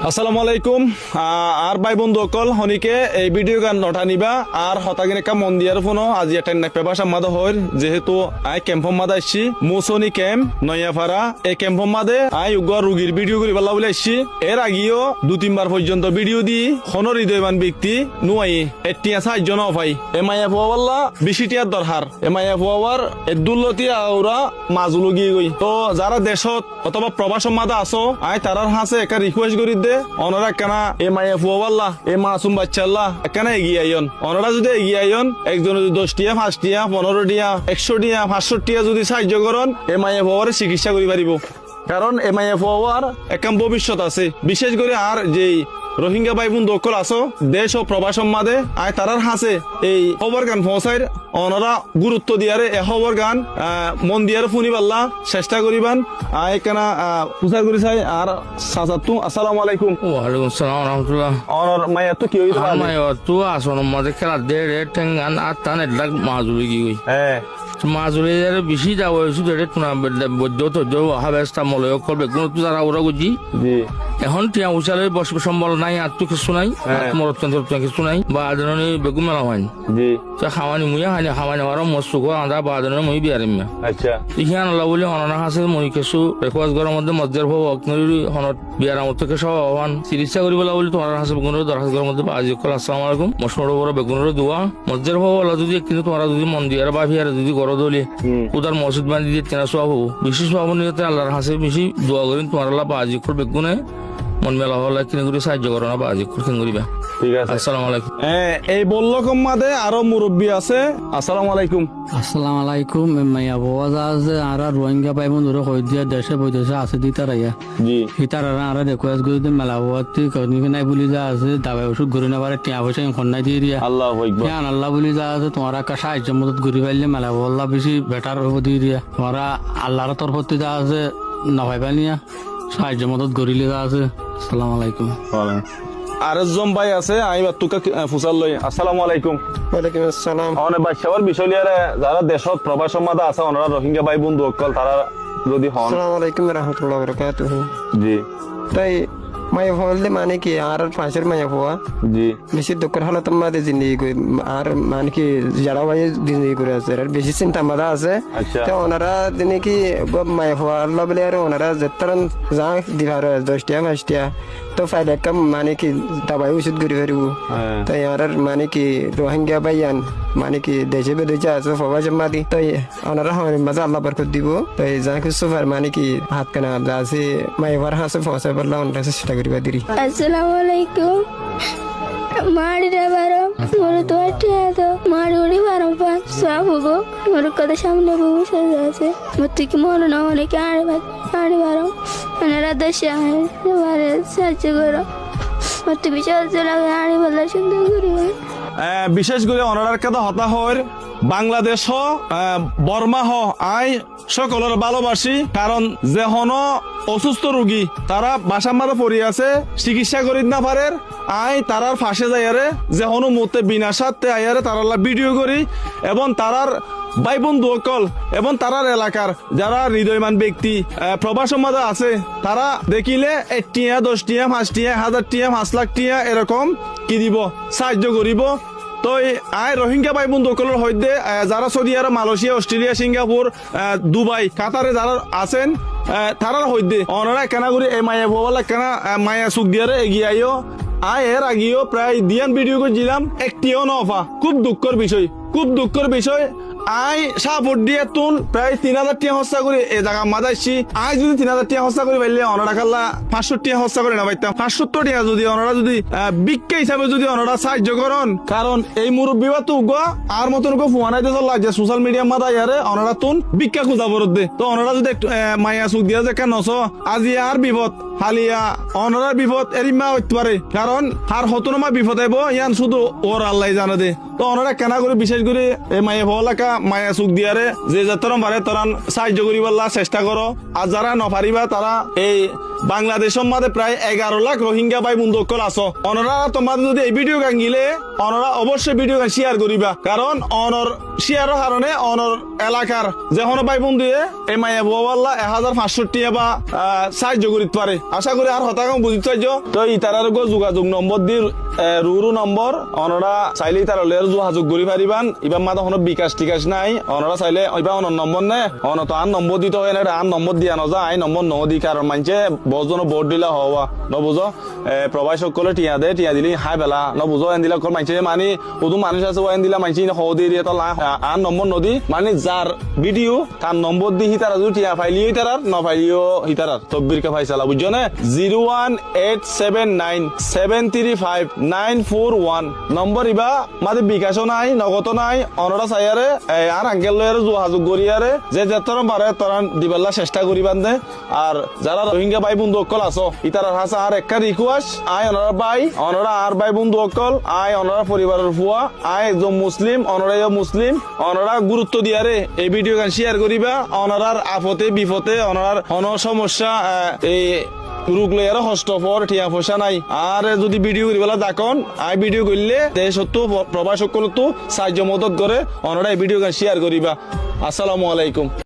আসসালামু আলাইকুম আর ভাই বন্ধু অকল হনিকে এই ভিডিও গান নটা নিবা আর হতাগিনে কা মন দিয়ার ফোনো আজি একটা নাক পেবাসা মাদা হইর যেহেতু আই ক্যাম্পম মাদা আসছি মুসনি ক্যাম্প নয়াপাড়া এই ক্যাম্পম মাদে আই উগর রুগীর ভিডিও করি পাল্লা বলে আসছি এর আগেও 2-3 বার পর্যন্ত ভিডিও দি হনর হৃদয়বান ব্যক্তি নুয়াই এটিয়া সাহায্য ন পাই এমাইয়া পাওয়াল্লা বেশি টিয়ার দরকার এমাইয়া পাওয়ার এদুল্লতি আওরা মাজুলো গিয়ে গই তো যারা দেশত অথবা প্রবাস মাদা আসো আই তারার হাসে একটা রিকোয়েস্ট করি দে অনরা কেনা এ মাইয়া ফুয়াল্লাহ এ মাসুম বাচ্চাল্লাহ কেনা এগিয়ে আইন অনরা যদি এগিয়ে আইন একজন যদি 10 টিয়া 5 টিয়া 15 টিয়া 100 টিয়া 500 টিয়া যদি সাহায্য করন এ মাইয়া ফুয়ারে চিকিৎসা করি পারিব কারণ এ মাইয়া ফুয়ার একদম ভবিষ্যৎ আছে বিশেষ করে আর যেই রোহিঙ্গা ভাই বোন দখল আসো দেশ ও প্রবাস সম্মাদে আয় তারার হাসে এই খবর গান পৌঁছায় অনরা গুরুত্ব দিয়ারে এ খবর গান মন দিয়ারে শুনি পাল্লা চেষ্টা করিবান আয় কেনা প্রচার করি চাই আর সাসাতু আসসালামু আলাইকুম ওয়ালাইকুম সালাম রহমতুল্লাহ অনর মাইয়া তো কি হইতো মাইয়া তো আসন মাঝে খেলা দে রে টেঙ্গান আর টানে লাগ মাজুরি কি হই হ্যাঁ মাজুরি এর বেশি যাওয়া হইছে রে তুনা বদ্ধ তো জো হাবেস্তা মলয় করবে কোন তো যারা ওরা গুজি জি এখন টিয়া উচালে বসবে সম্বল নাই আর তো কিছু নাই মোর অত্যন্ত কিছু নাই বা আদরণী বেগুন মেলা হয় জি তো খাওয়ানি মুইয়া হানি খাওয়ানি আর মস্তু কো আন্দা বা আদরণী মুই বিয়ারিম আচ্ছা ইহান আল্লাহ বলে অনানা হাসে মই কিছু রেকোয়ার্ড করার মধ্যে মজ্জার ভাব অগ্নরি হনত বিয়ার মত থেকে সব আহ্বান চিকিৎসা করিবলা বলে তোমার হাসে বেগুনের দরখাস্ত করার মধ্যে আজ কল আসসালামু আলাইকুম মশমর বড় বেগুনের দোয়া মজ্জার ভাব আল্লাহ যদি কিন্তু তোমরা যদি মন দিয়ার বা বিয়ার যদি করো দলি উদার মসজিদ বান্ধি দিয়ে তেনা সব হবো বিশেষ ভাবনীয়তে আল্লাহর হাসে বেশি দোয়া করেন তোমার আল্লাহ বা আজ কল বেগুনে মন মেলা হলে কিনে করে সাহায্য করো না বা আজ কল করিবা ঠিক আছে আসসালামু আলাইকুম এই বলল কম্মাদে আরো মুরব্বী আছে আসসালামু আলাইকুম আসসালামু আলাইকুম মাইয়া বাবা আছে আর রোহিঙ্গা পাই বন্ধুরা কই দিয়া দেশে বৈদেশে আছে দি তারাইয়া জি হিতার আর রিকোয়েস্ট করে দিন মেলা বাবাতি কর্নি নাই বলি যা আছে দাবাই ওষুধ ঘুরে না পারে টিয়া পয়সা এখন নাই দিয়ে দিয়া আল্লাহু আকবার জ্ঞান আল্লাহ বলি যা আছে তোমার একটা সাহায্য মদত ঘুরি পাইলে মেলা বাবা বেশি বেটার হবো দিয়ে দিয়া তোমরা আল্লাহর তরফতে যা আছে না ভাই পানিয়া সাহায্য মদত ঘুরিলে যা আছে আসসালামু আলাইকুম আরেকজন ভাই আছে আমি তোকে ফুসাল লই আসসালামু আলাইকুম ওয়ালাইকুম আসসালাম অনেক বাচ্চাবার বিষয় লিয়ারে যারা দেশত প্রবাস মাদা আছে ওনারা রোহিঙ্গা ভাই বন্ধু অকল তারা যদি হন আসসালামু আলাইকুম রাহমাতুল্লাহি ওয়া বারাকাতুহু জি তাই মায়া ফলে মানে কি আর পাশের মায়া ফোয়া জি বেশি দুঃখের হালত মাঝে জিন্দগি করে আর মানে কি যারা ভাই জিন্দগি করে আছে আর বেশি চিন্তা মাদা আছে আচ্ছা তো ওনারা দিনে কি মায়া ফোয়া আল্লাহ বলে আর ওনারা যেতারন যা দিবার 10 টিয়া 5 টিয়া তো ফাইলে কাম মানে কি দাবাই ওষুধ ঘুরে ফেরব তাই আর মানে কি রোহিঙ্গা ভাইয়ান মানে কি দেশে বিদেশে আছে ফবা জমা দি তাই ওনারা হয় মাঝে আল্লাহ বরকত দিব তাই যা কিছু মানে কি হাত কানা যা আছে মাইবার হাসে ফসে বললা ওনারা চেষ্টা করিবা দিরি আসসালামু আলাইকুম ಮಾಡಿರ ಬಾರೋ ମୋର তো তো মারি উড়ি বারো পাঁচ সব হবো মোর কথা সামনে বহু সাজা আছে মতো কি মনে না অনেকে আড়ি বারো ওনারা দেশে আরে সাহায্য করো মতো বিশাল লাগে আড়ি বলার সুন্দর করি বিশেষ করে ওনার কথা হতা হয় বাংলাদেশ বর্মা আই সকলের ভালোবাসি কারণ যে হন অসুস্থ রোগী তারা বাসার মাঝে পড়ে আছে চিকিৎসা করি না পারে আই তারার ফাঁসে যাইয়ারে যে হন মুহূর্তে বিনা সাথে আইয়ারে তারা ভিডিও করি এবং তারার ভাই বন্ধু অকল এবং তারার এলাকার যারা হৃদয়মান ব্যক্তি প্রবাস সমাজে আছে তারা দেখিলে 1 টিয়া 10 টিয়া 5 টিয়া 1000 টিয়া 5 লাখ টিয়া এরকম কি দিব সাহায্য করিব তো আয় রোহিঙ্গা ভাই বন্ধু সকলের হইতে যারা সৌদি আরব মালয়েশিয়া অস্ট্রেলিয়া সিঙ্গাপুর দুবাই কাতারে যারা আছেন তারার হইতে ওনারা কেনা করি এই মায়া ভোবালা কেনা মায়া সুখ দিয়ারে এগিয়ে আইও আয় এর আগেও প্রায় দিয়ান ভিডিও করছিলাম একটিও নফা খুব দুঃখের বিষয় আই সাপোর্ট দিয়ে তুন প্রায় 3000 টিয়া হস্তা করে এ জায়গা মাদাইছি আই যদি 3000 টিয়া হস্তা করে পাইলে ওনারা কাল্লা 500 টিয়া হস্তা করে না পাইতাম 570 টিয়া যদি ওনারা যদি বিক্রি হিসাবে যদি ওনারা সাহায্য করেন কারণ এই মুরব্বী বা তো আর মতন কো ফুয়ানাইতে চলা যে সোশ্যাল মিডিয়া মাদা ইয়ারে ওনারা তুন বিক্কা খুঁজা বরদ দে তো ওনারা যদি একটু মাইয়া সুখ দিয়া যে কেন আজি আর বিপদ হালিয়া ওনারা বিপদ এরিমা হইতে পারে কারণ আর হতনমা বিপদ আইব ইয়ান শুধু ওর আল্লাহ জানে দে তো ওনারা কেনা করে বিশেষ করে এই মাইয়া ভলাকা মায়া সুখ দিয়ারে যে যাতরম পারে তরান সাহায্য করিবার চেষ্টা করো আর যারা নপারিবা তারা এই বাংলাদেশের মধ্যে প্রায় 11 লাখ রোহিঙ্গা ভাই বন্ধু অকল আছো ওনারা তোমাদের যদি এই ভিডিও গান গিলে ওনারা অবশ্যই ভিডিও গান শেয়ার করিবা কারণ অনর শেয়ারের কারণে অনর এলাকার যে কোনো ভাই বন্ধু এই মাইয়া বুয়াল্লা 1500 টিয়া বা সাহায্য করিতে পারে আশা করি আর হতাকাম বুঝিতে চাইছ তো ইতারার যোগাযোগ নম্বর দি রুরু নম্বর অনরা চাইলে তারা লের যোগাযোগ করি পারিবান ইবার মাথা কোনো বিকাশ টিকাশ নাই অনরা চাইলে ইবার অনর নম্বর নে অন তো আর নম্বর দিতে হয় না আর নম্বর দিয়া নজা আই নম্বর ন দি কারণ মানছে বজন ভোট দিলা হওয়া নবুঝো প্রবাস সকলে টিয়া দে টিয়া দিলি হাই বেলা নবুঝো এন দিলা মানছে মানে শুধু মানুষ আছে এন দিলা মানছে হদি দিয়ে তো আর নম্বর নদী মানে যার ভিডিও তার নম্বর দি হিতারা যদি টিয়া ফাইলিও হিতারার ন ফাইলিও হিতারার তব্বির কে ফাইসালা বুঝছো না 01879735941 নম্বর ইবা মাঝে বিকাশও নাই নগদ নাই অনরা চাইয়ারে আর আঙ্কেল লয়ের যোগাযোগ করিয়ারে যে যেতরম পারে তরান দিবেলা চেষ্টা করিবান দে আর যারা রোহিঙ্গা ভাই বন্ধু অকল আছো ইতারার হাসা আর একটা রিকোয়েস্ট আই অনরা ভাই অনরা আর ভাই বন্ধু অকল আই অনরা পরিবারের ফুয়া আই একজন মুসলিম অনরা মুসলিম অনরা গুরুত্ব দিয়ারে এই ভিডিও গান শেয়ার করিবা অনরার আপদে বিপদে অনরার অন সমস্যা এই রোগ লয়ার হস্তফর ঠিয়া পয়সা নাই আর যদি ভিডিও করিবেলা দেখুন আই ভিডিও করলে দেশ হতো প্রবাস সকল তো সাহায্য মদত করে অনরা এই ভিডিও গান শেয়ার করিবা আসসালামু আলাইকুম।